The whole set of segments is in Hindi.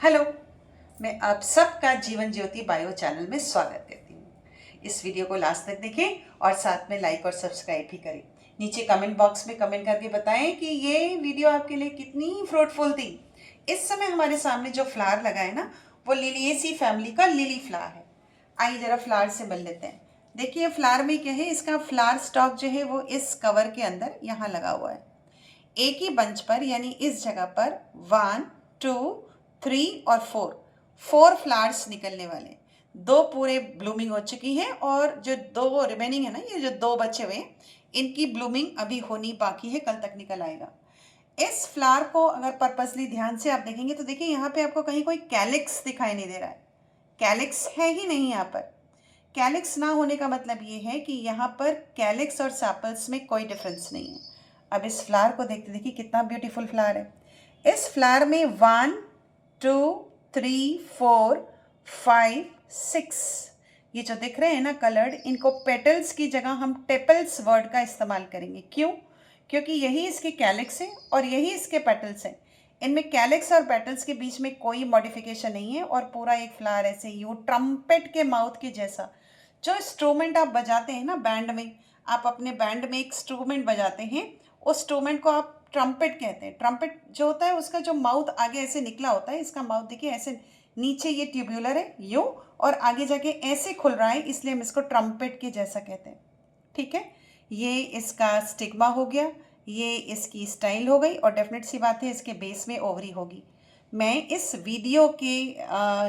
हेलो, मैं आप सबका जीवन ज्योति बायो चैनल में स्वागत करती हूँ। इस वीडियो को लास्ट तक देखें और साथ में लाइक और सब्सक्राइब भी करें। नीचे कमेंट बॉक्स में कमेंट करके बताएं कि ये वीडियो आपके लिए कितनी फ्रूटफुल थी। इस समय हमारे सामने जो फ्लावर लगा है ना, वो लिलिएसी फैमिली का लिली फ्लावर है। आइए जरा फ्लावर से मिल लेते हैं। देखिए फ्लावर में क्या है, इसका फ्लावर स्टॉक जो है वो इस कवर के अंदर यहाँ लगा हुआ है। एक ही बंच पर यानी इस जगह पर 1, 2, 3 और 4 फ्लावर्स निकलने वाले। 2 पूरे ब्लूमिंग हो चुकी हैं और जो 2 रिमेनिंग है ना, ये जो 2 बचे हुए हैं, इनकी ब्लूमिंग अभी होनी बाकी है, कल तक निकल आएगा। इस फ्लावर को अगर पर्पसली ध्यान से आप देखेंगे तो देखिए यहाँ पे आपको कहीं कोई कैलिक्स दिखाई नहीं दे रहा है। कैलिक्स है ही नहीं यहाँ पर। कैलिक्स ना होने का मतलब ये है कि यहाँ पर कैलिक्स और सैपल्स में कोई डिफरेंस नहीं है। अब इस फ्लावर को देखते देखिए कितना ब्यूटीफुल फ्लावर है। इस फ्लावर में 1, 2, 3, 4, 5, 6 ये जो दिख रहे हैं ना कलर्ड, इनको पेटल्स की जगह हम टेपल्स वर्ड का इस्तेमाल करेंगे। क्यों? क्योंकि यही इसके कैलिक्स हैं और यही इसके पेटल्स हैं। इनमें कैलिक्स और पेटल्स के बीच में कोई मॉडिफिकेशन नहीं है और पूरा एक फ्लावर ऐसे यूँ ट्रम्पेट के माउथ के जैसा। जो इंस्ट्रूमेंट आप बजाते हैं ना बैंड में, आप अपने बैंड में एक इंस्ट्रूमेंट बजाते हैं, उस इंस्ट्रूमेंट को आप ट्रम्पेट कहते हैं। ट्रम्पेट जो होता है उसका जो माउथ आगे ऐसे निकला होता है, इसका माउथ देखिए ऐसे नीचे ये ट्यूब्यूलर है यूँ और आगे जाके ऐसे खुल रहा है, इसलिए हम इसको ट्रम्पेट के जैसा कहते हैं। ठीक है, ये इसका स्टिग्मा हो गया, ये इसकी स्टाइल हो गई और डेफिनेट सी बात है इसके बेस में ओवरी होगी। मैं इस वीडियो के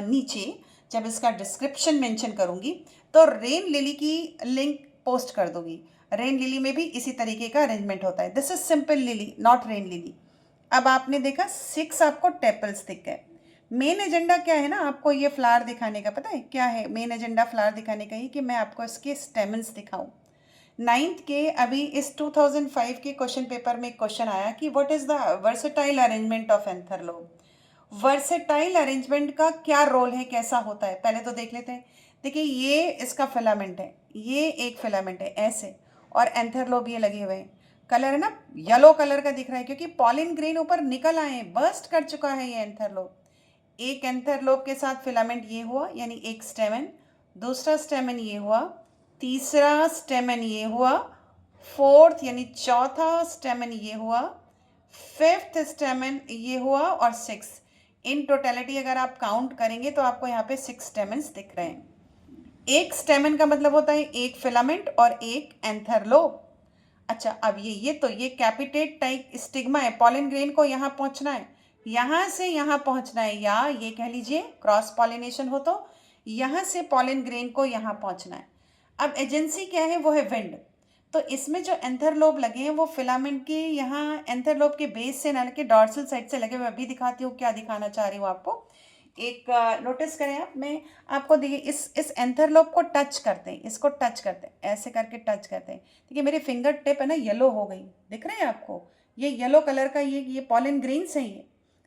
नीचे जब इसका डिस्क्रिप्शन मेंशन करूँगी तो रेन लिली की लिंक पोस्ट कर दूँगी। रेन लिली में भी इसी तरीके का अरेंजमेंट होता है। This is simple lily, not rain lily. अब आपने देखा 6 आपको टेपल्स दिख गए। मेन एजेंडा क्या है ना, आपको ये फ्लावर दिखाने का पता है क्या है? मेन एजेंडा फ्लावर दिखाने का ही कि मैं आपको इसके स्टेमन्स दिखाऊं। 9th के अभी इस 2005 के क्वेश्चन पेपर में एक क्वेश्चन आया कि what is the versatile arrangement of anther lobe. Versatile arrangement का क्या रोल है, कैसा होता है, पहले तो देख लेते हैं। देखिए ये इसका फिलामेंट है, ये एक फिलामेंट है ऐसे, और एंथर लोब ये लगे हुए हैं। कलर है ना येलो कलर का दिख रहा है क्योंकि पॉलिन ग्रेन ऊपर निकल आए हैं, बर्स्ट कर चुका है ये एंथर लोब। एक एंथर लोब के साथ फिलामेंट ये हुआ यानी एक स्टेमन, दूसरा स्टेमन ये हुआ, तीसरा स्टेमन ये हुआ, फोर्थ यानी चौथा स्टेमन ये हुआ, फिफ्थ स्टेमन ये हुआ और 6। इन टोटलिटी अगर आप काउंट करेंगे तो आपको यहाँ पे 6 स्टेमन्स दिख रहे हैं। एक स्टेमन का मतलब होता है एक फिलामेंट और एक एंथर लोब। अच्छा, अब ये कैपिटेट टाइप स्टिग्मा है, पॉलिन ग्रेन को यहाँ पहुँचना है, यहाँ से यहाँ पहुँचना है, या ये कह लीजिए क्रॉस पॉलिनेशन हो तो यहाँ से पॉलिन ग्रेन को यहाँ पहुँचना है। अब एजेंसी क्या है, वो है विंड। तो इसमें जो एंथर लोब लगे हैं वो फिलामेंट के यहाँ एंथर लोब के बेस से ना के डॉर्सल साइड से लगे हुए। अभी दिखाती हूँ क्या दिखाना चाह रही हूँ आपको। एक नोटिस करें आप, मैं आपको देखिए इस एंथर लोब को टच करते हैं, इसको टच करते हैं, ऐसे करके टच करते हैं। देखिए मेरी फिंगर टिप है ना येलो हो गई, दिख रहे हैं आपको? ये येलो कलर का ये पॉलिन ग्रीन्स हैं। ये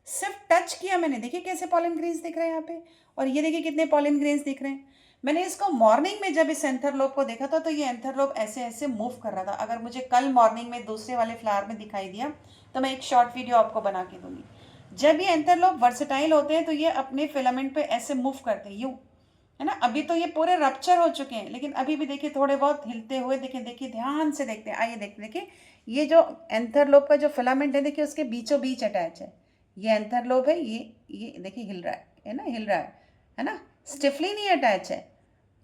सिर्फ टच किया मैंने, देखिए कैसे पॉलिन ग्रीन्स दिख रहे हैं यहाँ पे, और ये देखिए कितने पॉलिन ग्रीन्स दिख रहे हैं। मैंने इसको मॉर्निंग में जब इस एंथर लोब को देखा था तो ये एंथर लोब ऐसे ऐसे मूव कर रहा था। अगर मुझे कल मॉर्निंग में दूसरे वाले फ्लावर में दिखाई दिया तो मैं एक शॉर्ट वीडियो आपको बना के दूंगी। जब ये एंथर लोब वर्सेटाइल होते हैं तो ये अपने फिलामेंट पे ऐसे मूव करते हैं यूँ, है ना। अभी तो ये पूरे रप्चर हो चुके हैं लेकिन अभी भी देखिए थोड़े बहुत हिलते हुए, देखिए देखिए ध्यान से देखते हैं। आइए देखते, देखिए ये जो एंथर लोब का जो फिलामेंट है देखिए उसके बीचों बीच अटैच है। ये एंथर लोब है, ये देखिए हिल रहा है ना, हिल रहा है ना, स्टिफली नहीं अटैच है,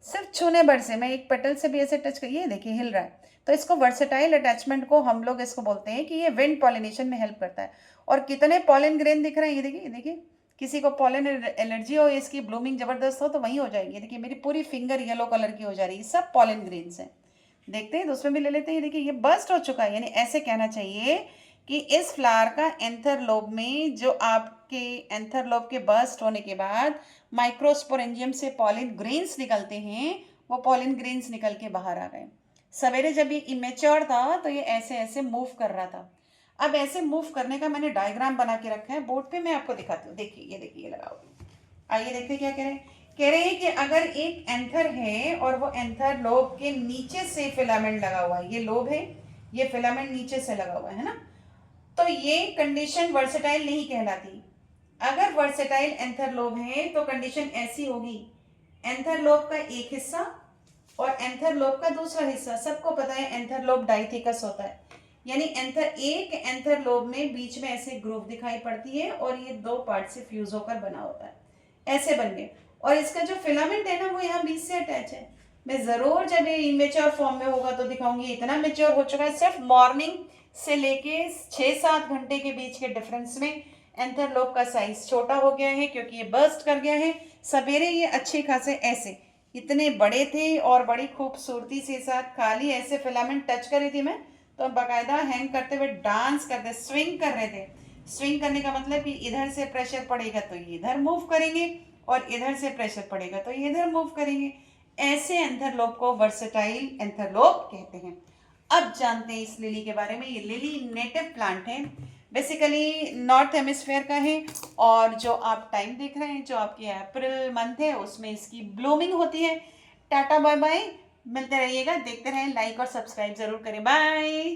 सिर्फ छूने भर से। मैं एक पेटल से भी ऐसे टच कर, ये देखिए हिल रहा है। तो इसको वर्सेटाइल अटैचमेंट को हम लोग इसको बोलते हैं कि ये विंड पॉलिनेशन में हेल्प करता है। और कितने पॉलन ग्रेन दिख रहे हैं, ये देखिए देखिए। किसी को पॉलन एलर्जी हो, इसकी ब्लूमिंग जबरदस्त हो तो वहीं हो जाएगी। देखिए मेरी पूरी फिंगर येलो कलर की हो जा रही है, सब पॉलन ग्रेन्स हैं। देखते हैं दूसरे भी ले लेते हैं। देखिए ये बर्स्ट हो चुका है, यानी ऐसे कहना चाहिए कि इस फ्लावर का एंथर लोब में जो आपके एंथर लोब के बर्स्ट होने के बाद माइक्रोस्पोरेंजियम से पॉलिन ग्रेन्स निकलते हैं, वो पॉलिन ग्रेन्स निकल के बाहर आ गए। सवेरे जब ये इमेच्योर था तो ये ऐसे ऐसे मूव कर रहा था। अब ऐसे मूव करने का मैंने डायग्राम बना के रखा है बोर्ड पे, मैं आपको दिखाती हूँ। देखिए ये देखिए, ये लगाओ। आइए देखते क्या कह रहे हैं। कह रहे हैं कि अगर एक एंथर है और वो एंथर लोब के नीचे से फिलामेंट लगा हुआ है, ये लोब है, ये फिलामेंट नीचे से लगा हुआ है ना, तो ये कंडीशन वर्सेटाइल नहीं कहलाती। अगर वर्सेटाइल एंथर लोब है तो कंडीशन ऐसी होगी, एंथर लोब का एक हिस्सा और एंथर लोब का दूसरा हिस्सा, सबको पता है एंथर लोब डाइथिकस होता है, यानी एक एंथर लोब में बीच में ऐसे ग्रूव दिखाई पड़ती है और ये दो पार्ट से फ्यूज होकर बना होता है, ऐसे बन गए। और इसका जो फिलामेंट है ना वो यहाँ बीच से अटैच है। मैं जरूर जब ये इमेच्योर फॉर्म में होगा तो दिखाऊंगी, इतना मेच्योर हो चुका है, सिर्फ मॉर्निंग से लेके 6-7 घंटे के बीच के डिफरेंस में एंथर लोब का साइज छोटा हो गया है क्योंकि ये बर्स्ट कर गया है। सवेरे ये अच्छे खासे ऐसे इतने बड़े थे और बड़ी खूबसूरती से साथ खाली ऐसे फिलामेंट टच करी थी मैं, तो बाकायदा हैंग करते हुए डांस करते स्विंग कर रहे थे। स्विंग करने का मतलब कि इधर से प्रेशर पड़ेगा तो ये इधर मूव करेंगे और इधर से प्रेशर पड़ेगा तो ये इधर मूव करेंगे। ऐसे एंथरलोब को वर्सेटाइल एंथरलोब कहते हैं। अब जानते हैं इस लिली के बारे में। ये लिली नेटिव प्लांट है, बेसिकली नॉर्थ हेमिस्फेयर का है, और जो आप टाइम देख रहे हैं जो आपके अप्रैल मंथ है उसमें इसकी ब्लूमिंग होती है। टाटा बाय बाय, मिलते रहिएगा, देखते रहें, लाइक और सब्सक्राइब जरूर करें, बाय।